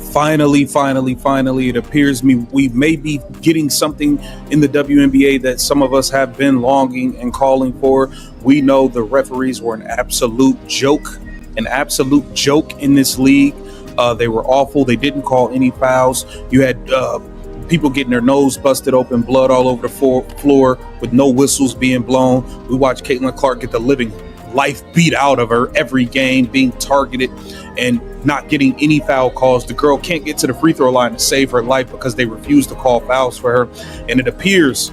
Finally, it appears we may be getting something in the WNBA that some of us have been longing and calling for. We know the referees were an absolute joke in this league. They were awful. They didn't call any fouls. You had people getting their nose busted open, blood all over the floor with no whistles being blown. We watched Caitlin Clark get the living life beat out of her every game, being targeted and not getting any foul calls. The girl can't get to the free throw line to save her life because they refuse to call fouls for her. And it appears,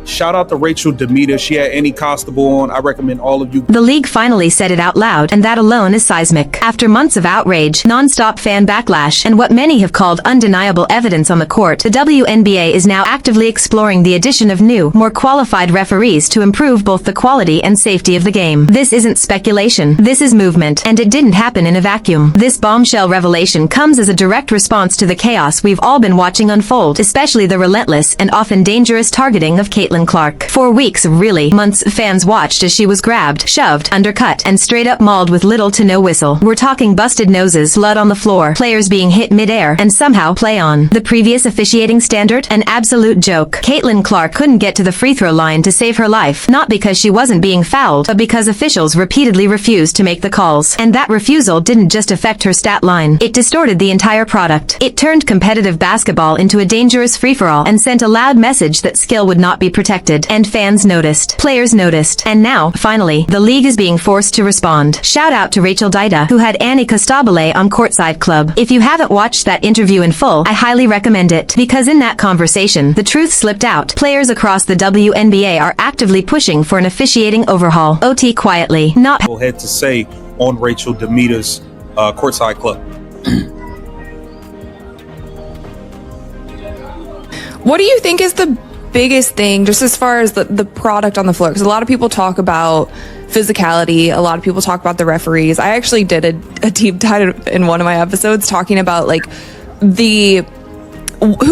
shout out to Rachel Demita. She had Annie Costable on. I recommend all of you. The league finally said it out loud, and that alone is seismic. After months of outrage, non-stop fan backlash, and what many have called undeniable evidence on the court, the WNBA is now actively exploring the addition of new, more qualified referees to improve both the quality and safety of the game. This isn't speculation. This is movement, and it didn't happen in a vacuum. This bombshell revelation comes as a direct response to the chaos we've all been watching unfold, especially the relentless and often dangerous targeting of Caitlin Clark. For weeks, really months, fans watched as she was grabbed, shoved, undercut, and straight up mauled with little to no whistle. We're talking busted noses, blood on the floor, players being hit mid-air, and somehow play on. The previous officiating standard? An absolute joke. Caitlin Clark couldn't get to the free throw line to save her life, not because she wasn't being fouled, but because officials repeatedly refused to make the calls. And that refusal didn't just affect her stat line. It distorted the entire product. It turned competitive basketball into a dangerous free-for-all and sent a loud message that skill would not be protected. And fans noticed. Players noticed. And now, finally, the league is being forced to respond. Shout out to Rachel Dida, who had Annie Costabile on Courtside Club. If you haven't watched that interview in full, I highly recommend it, because in that conversation, the truth slipped out. Players across the WNBA are actively pushing for an officiating overhaul. OT quietly, not had to say on Rachel Demita's Courtside Club. What do you think is the biggest thing, just as far as the product on the floor? Because a lot of people talk about physicality, a lot of people talk about the referees. I actually did a deep dive in one of my episodes talking about like who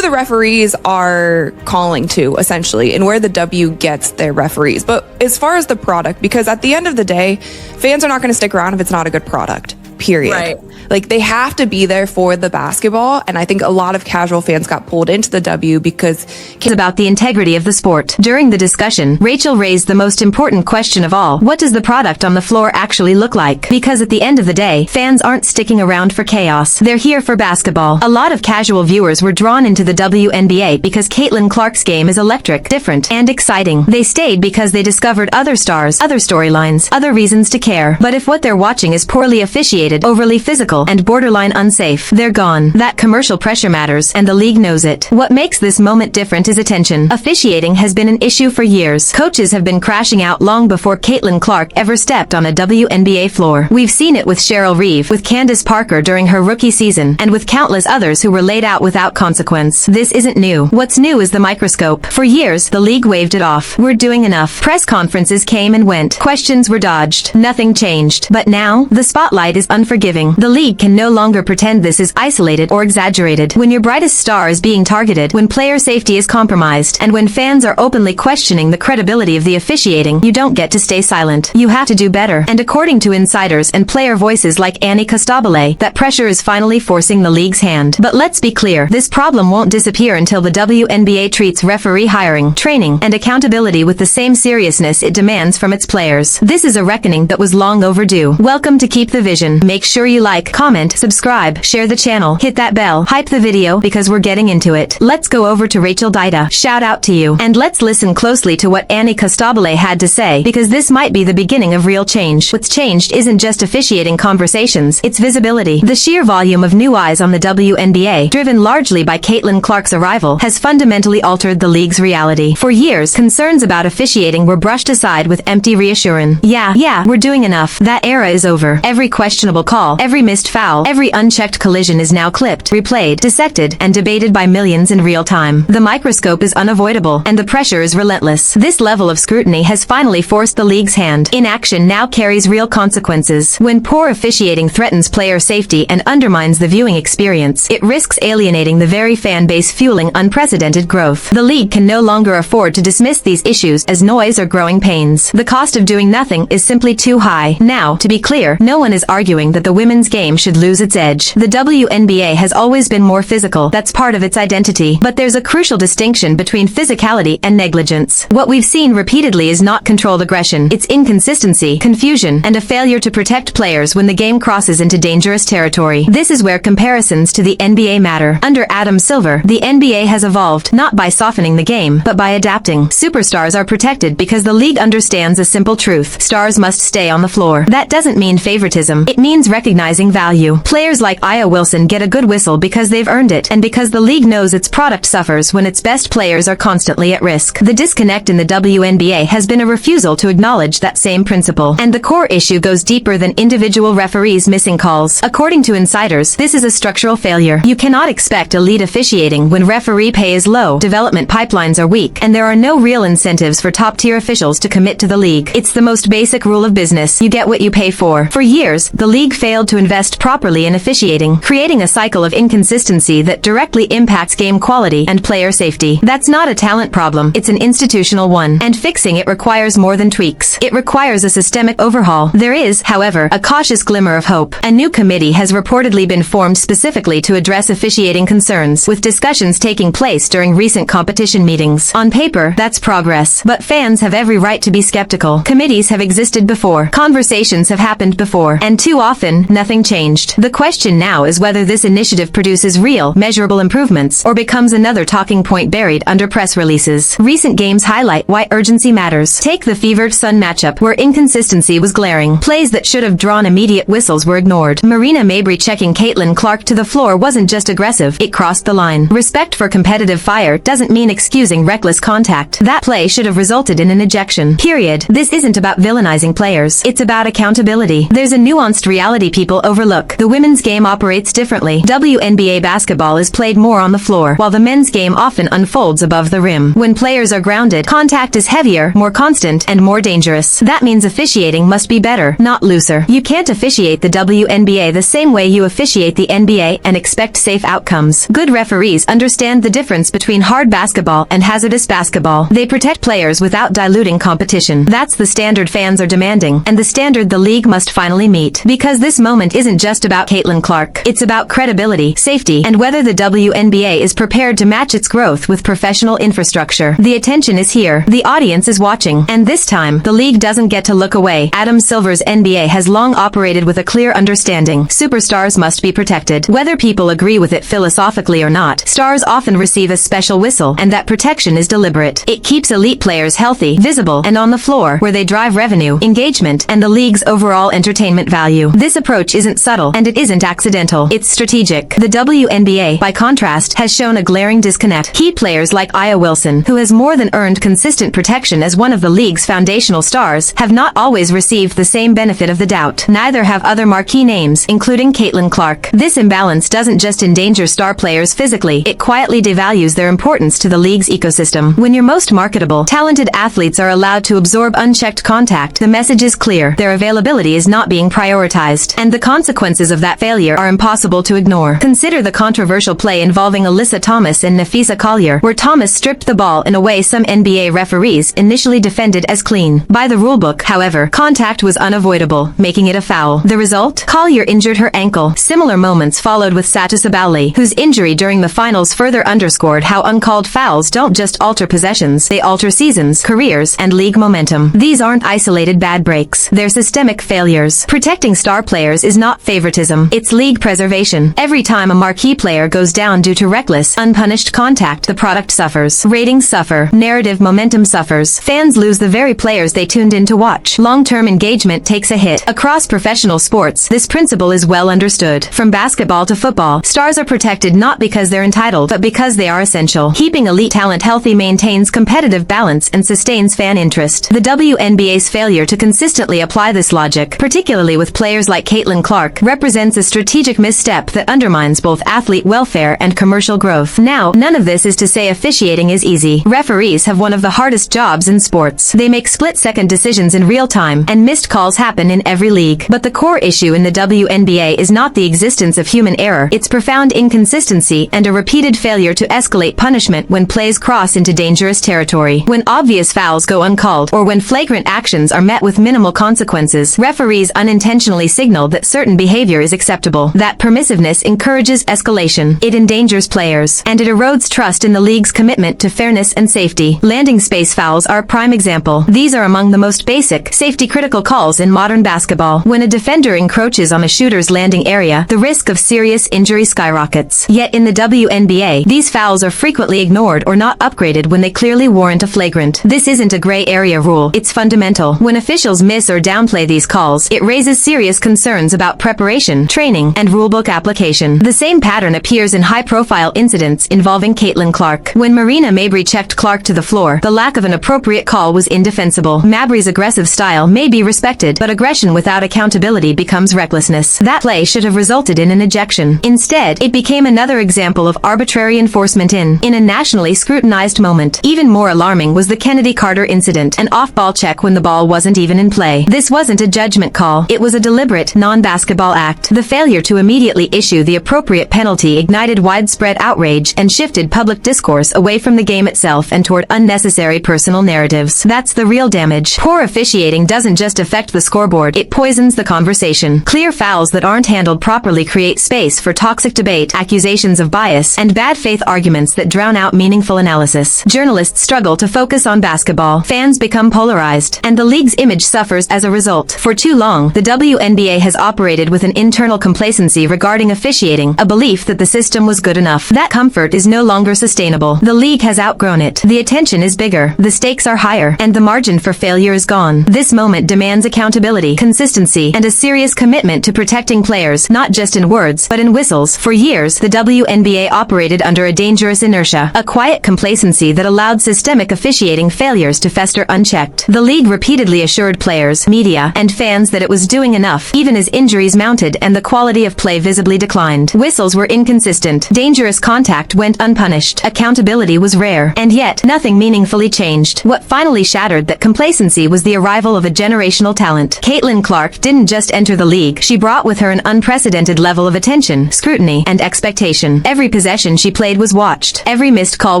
the referees are calling to, essentially, and where the W gets their referees. But as far as the product, because at the end of the day, fans are not going to stick around if it's not a good product, period. Right. Like, they have to be there for the basketball, and I think a lot of casual fans got pulled into the W because it's about the integrity of the sport. During the discussion, Rachel raised the most important question of all. What does the product on the floor actually look like? Because at the end of the day, fans aren't sticking around for chaos. They're here for basketball. A lot of casual viewers were drawn into the WNBA because Caitlin Clark's game is electric, different, and exciting. They stayed because they discovered other stars, other storylines, other reasons to care. But if what they're watching is poorly officiated, overly physical, and borderline unsafe, they're gone. That commercial pressure matters, and the league knows it. What makes this moment different is attention. Officiating has been an issue for years. Coaches have been crashing out long before Caitlin Clark ever stepped on a WNBA floor. We've seen it with Cheryl Reeve, with Candace Parker during her rookie season, and with countless others who were laid out without consequence. This isn't new. What's new is the microscope. For years, the league waved it off. We're doing enough. Press conferences came and went. Questions were dodged. Nothing changed. But now, the spotlight is unforgiving. The league can no longer pretend this is isolated or exaggerated. When your brightest star is being targeted, when player safety is compromised, and when fans are openly questioning the credibility of the officiating, you don't get to stay silent. You have to do better. And according to insiders and player voices like Annie Costabile, that pressure is finally forcing the league's hand. But let's be clear, this problem won't disappear until the WNBA treats referee hiring, training, and accountability with the same seriousness it demands from its players. This is a reckoning that was long overdue. Welcome to Keep the Vision. Make sure you like, comment, subscribe, share the channel, hit that bell, hype the video, because we're getting into it. Let's go over to Rachel Dida. Shout out to you. And let's listen closely to what Annie Costabile had to say, because this might be the beginning of real change. What's changed isn't just officiating conversations, it's visibility. The sheer volume of new eyes on the WNBA, driven largely by Caitlin Clark's arrival, has fundamentally altered the league's reality. For years, concerns about officiating were brushed aside with empty reassurance. Yeah, we're doing enough. That era is over. Every questionable call, every missed foul, every unchecked collision is now clipped, replayed, dissected, and debated by millions in real time. The microscope is unavoidable, and the pressure is relentless. This level of scrutiny has finally forced the league's hand. Inaction now carries real consequences. When poor officiating threatens player safety and undermines the viewing experience, it risks alienating the very fan base fueling unprecedented growth. The league can no longer afford to dismiss these issues as noise or growing pains. The cost of doing nothing is simply too high. Now, to be clear, no one is arguing that the women's game game should lose its edge. The WNBA has always been more physical. That's part of its identity. But there's a crucial distinction between physicality and negligence. What we've seen repeatedly is not controlled aggression. It's inconsistency, confusion, and a failure to protect players when the game crosses into dangerous territory. This is where comparisons to the NBA matter. Under Adam Silver, the NBA has evolved, not by softening the game, but by adapting. Superstars are protected because the league understands a simple truth. Stars must stay on the floor. That doesn't mean favoritism. It means recognizing value. Players like Aya Wilson get a good whistle because they've earned it, and because the league knows its product suffers when its best players are constantly at risk. The disconnect in the WNBA has been a refusal to acknowledge that same principle. And the core issue goes deeper than individual referees missing calls. According to insiders, this is a structural failure. You cannot expect elite officiating when referee pay is low, development pipelines are weak, and there are no real incentives for top-tier officials to commit to the league. It's the most basic rule of business. You get what you pay for. For years, the league failed to invest properly in officiating, creating a cycle of inconsistency that directly impacts game quality and player safety. That's not a talent problem. It's an institutional one. And fixing it requires more than tweaks. It requires a systemic overhaul. There is, however, a cautious glimmer of hope. A new committee has reportedly been formed specifically to address officiating concerns, with discussions taking place during recent competition meetings. On paper, that's progress. But fans have every right to be skeptical. Committees have existed before. Conversations have happened before. And too often, nothing changed. The question now is whether this initiative produces real, measurable improvements, or becomes another talking point buried under press releases. Recent games highlight why urgency matters. Take the Fever-Sun matchup, where inconsistency was glaring. Plays that should have drawn immediate whistles were ignored. Marina Mabrey checking Caitlin Clark to the floor wasn't just aggressive, it crossed the line. Respect for competitive fire doesn't mean excusing reckless contact. That play should have resulted in an ejection. Period. This isn't about villainizing players. It's about accountability. There's a nuanced reality people overlook. The women's game operates differently. WNBA basketball is played more on the floor, while the men's game often unfolds above the rim. When players are grounded, contact is heavier, more constant, and more dangerous. That means officiating must be better, not looser. You can't officiate the WNBA the same way you officiate the NBA and expect safe outcomes. Good referees understand the difference between hard basketball and hazardous basketball. They protect players without diluting competition. That's the standard fans are demanding, and the standard the league must finally meet. Because this moment isn't just about Caitlin Clark. It's about credibility, safety, and whether the WNBA is prepared to match its growth with professional infrastructure. The attention is here. The audience is watching. And this time, the league doesn't get to look away. Adam Silver's NBA has long operated with a clear understanding. Superstars must be protected. Whether people agree with it philosophically or not, stars often receive a special whistle, and that protection is deliberate. It keeps elite players healthy, visible, and on the floor, where they drive revenue, engagement, and the league's overall entertainment value. This approach isn't subtle, and it isn't accidental. It's strategic. The WNBA, by contrast, has shown a glaring disconnect. Key players like Aya Wilson, who has more than earned consistent protection as one of the league's foundational stars, have not always received the same benefit of the doubt. Neither have other marquee names, including Caitlin Clark. This imbalance doesn't just endanger star players physically, it quietly devalues their importance to the league's ecosystem. When your most marketable, talented athletes are allowed to absorb unchecked contact, the message is clear. Their availability is not being prioritized, and the consequences of that failure are impossible to ignore. Consider the controversial play involving Alyssa Thomas and Nafisa Collier, where Thomas stripped the ball in a way some NBA referees initially defended as clean. By the rulebook, however, contact was unavoidable, making it a foul. The result? Collier injured her ankle. Similar moments followed with Satu Sabali, whose injury during the finals further underscored how uncalled fouls don't just alter possessions, they alter seasons, careers, and league momentum. These aren't isolated bad breaks. They're systemic failures. Protecting star players is not favoritism. It's league preservation. Every time a marquee player goes down due to reckless, unpunished contact, the product suffers. Ratings suffer. Narrative momentum suffers. Fans lose the very players they tuned in to watch. Long-term engagement takes a hit. Across professional sports, this principle is well understood. From basketball to football, stars are protected not because they're entitled, but because they are essential. Keeping elite talent healthy maintains competitive balance and sustains fan interest. The WNBA's failure to consistently apply this logic, particularly with players like Caitlin Clark, represents a strategic misstep that undermines both athlete welfare and commercial growth. Now, none of this is to say officiating is easy. Referees have one of the hardest jobs in sports. They make split-second decisions in real time, and missed calls happen in every league. But the core issue in the WNBA is not the existence of human error, it's profound inconsistency and a repeated failure to escalate punishment when plays cross into dangerous territory. When obvious fouls go uncalled, or when flagrant actions are met with minimal consequences, referees unintentionally signal that certain behavior behavior is acceptable. That permissiveness encourages escalation. It endangers players, and it erodes trust in the league's commitment to fairness and safety. Landing space fouls are a prime example. These are among the most basic, safety-critical calls in modern basketball. When a defender encroaches on a shooter's landing area, the risk of serious injury skyrockets. Yet in the WNBA, these fouls are frequently ignored or not upgraded when they clearly warrant a flagrant. This isn't a gray area rule, it's fundamental. When officials miss or downplay these calls, it raises serious concerns about preparation, training, and rulebook application. The same pattern appears in high-profile incidents involving Caitlin Clark. When Marina Mabrey checked Clark to the floor, the lack of an appropriate call was indefensible. Mabrey's aggressive style may be respected, but aggression without accountability becomes recklessness. That play should have resulted in an ejection. Instead, it became another example of arbitrary enforcement in a nationally scrutinized moment. Even more alarming was the Kennedy Carter incident, an off-ball check when the ball wasn't even in play. This wasn't a judgment call. It was a deliberate, non-basketball act. The failure to immediately issue the appropriate penalty ignited widespread outrage and shifted public discourse away from the game itself and toward unnecessary personal narratives. That's the real damage. Poor officiating doesn't just affect the scoreboard, it poisons the conversation. Clear fouls that aren't handled properly create space for toxic debate, accusations of bias, and bad faith arguments that drown out meaningful analysis. Journalists struggle to focus on basketball. Fans become polarized, and the league's image suffers as a result. For too long, the WNBA has operated with an internal complacency regarding officiating, a belief that the system was good enough. That comfort is no longer sustainable. The league has outgrown it. The attention is bigger, the stakes are higher, and the margin for failure is gone. This moment demands accountability, consistency, and a serious commitment to protecting players, not just in words, but in whistles. For years, the WNBA operated under a dangerous inertia, a quiet complacency that allowed systemic officiating failures to fester unchecked. The league repeatedly assured players, media, and fans that it was doing enough, even as injuries mounted and the quality of play visibly declined. Whistles were inconsistent, dangerous contact went unpunished, accountability was rare, and yet, nothing meaningfully changed. What finally shattered that complacency was the arrival of a generational talent. Caitlin Clark didn't just enter the league, she brought with her an unprecedented level of attention, scrutiny, and expectation. Every possession she played was watched, every missed call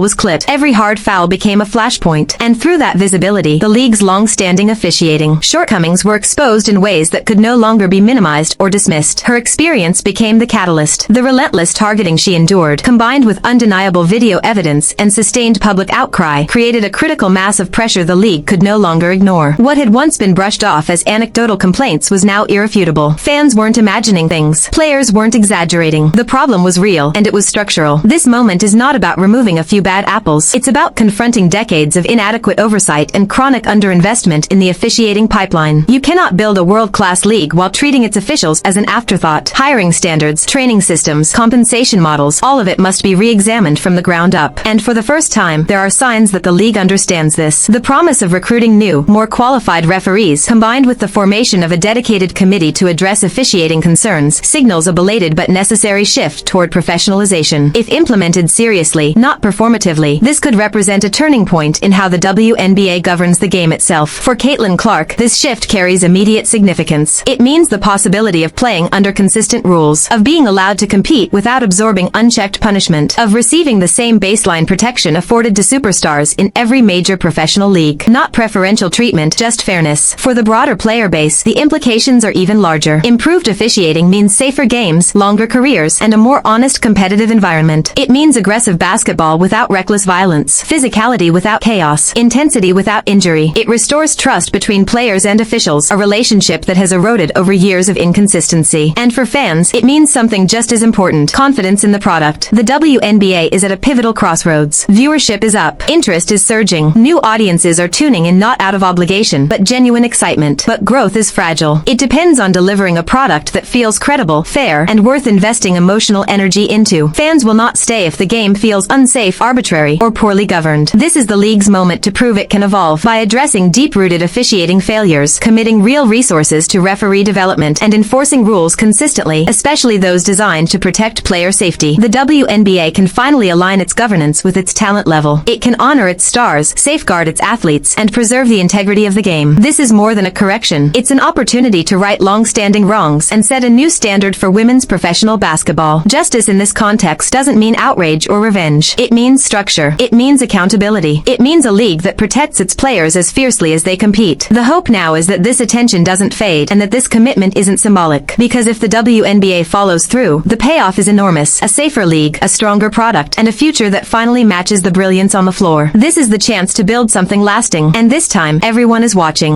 was clipped, every hard foul became a flashpoint, and through that visibility, the league's long-standing officiating shortcomings were exposed in ways that could no longer be minimized or dismissed. Her experience became the catalyst. The relentless targeting she endured, combined with undeniable video evidence and sustained public outcry, created a critical mass of pressure the league could no longer ignore. What had once been brushed off as anecdotal complaints was now irrefutable. Fans weren't imagining things. Players weren't exaggerating. The problem was real, and it was structural. This moment is not about removing a few bad apples. It's about confronting decades of inadequate oversight and chronic underinvestment in the officiating pipeline. You cannot build a world-class league while treating its officials as an afterthought. Hiring standards, training systems, compensation models, all of it must be re-examined from the ground up. And for the first time, there are signs that the league understands this. The promise of recruiting new, more qualified referees, combined with the formation of a dedicated committee to address officiating concerns, signals a belated but necessary shift toward professionalization. If implemented seriously, not performatively, this could represent a turning point in how the WNBA governs the game itself. For Caitlin Clark, this shift carries immediate significance. It means the possibility of playing under consistent rules, of being allowed to compete without absorbing unchecked punishment, of receiving the same baseline protection afforded to superstars in every major professional league. Not preferential treatment, just fairness. For the broader player base, the implications are even larger. Improved officiating means safer games, longer careers, and a more honest competitive environment. It means aggressive basketball without reckless violence, physicality without chaos, intensity without injury. It restores trust between players and officials, a relationship that has eroded over years of inconsistency. And for fans, it means something just as important: confidence in the product. The WNBA is at a pivotal crossroads. Viewership is up, interest is surging, new audiences are tuning in not out of obligation, but genuine excitement. But growth is fragile. It depends on delivering a product that feels credible, fair, and worth investing emotional energy into. Fans will not stay if the game feels unsafe, arbitrary, or poorly governed. This is the league's moment to prove it can evolve by addressing deep-rooted officiating failures, committing real resources to referee development, and enforcing rules consistently, especially those designed to protect player safety. The WNBA can finally align its governance with its talent level. It can honor its stars, safeguard its athletes, and preserve the integrity of the game. This is more than a correction. It's an opportunity to right long-standing wrongs and set a new standard for women's professional basketball. Justice in this context doesn't mean outrage or revenge. It means structure. It means accountability. It means a league that protects its players as fiercely as they compete. The hope now is that this attention doesn't fade, and that this commitment isn't symbolic. symbolic. Because if the WNBA follows through, the payoff is enormous. A safer league, a stronger product, and a future that finally matches the brilliance on the floor. This is the chance to build something lasting. And this time, everyone is watching.